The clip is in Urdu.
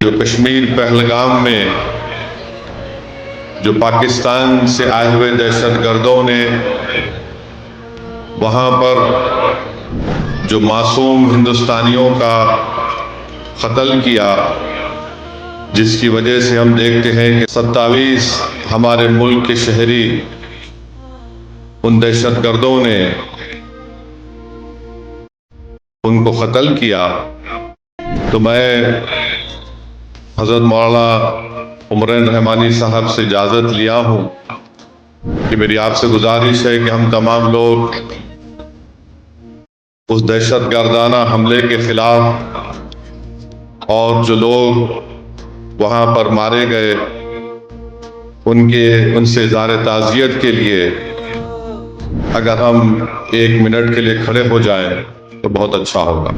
جو کشمیر پہلگام میں جو پاکستان سے آئے ہوئے دہشت گردوں نے وہاں پر جو معصوم ہندوستانیوں کا قتل کیا، جس کی وجہ سے ہم دیکھتے ہیں کہ 27 ہمارے ملک کے شہری ان دہشت گردوں نے ان کو قتل کیا، تو میں حضرت مولانا عمرین رحمانی صاحب سے اجازت لیا ہوں کہ میری آپ سے گزارش ہے کہ ہم تمام لوگ اس دہشت گردانہ حملے کے خلاف اور جو لوگ وہاں پر مارے گئے ان سے اظہار تعزیت کے لیے اگر ہم 1 منٹ کے لیے کھڑے ہو جائیں تو بہت اچھا ہوگا۔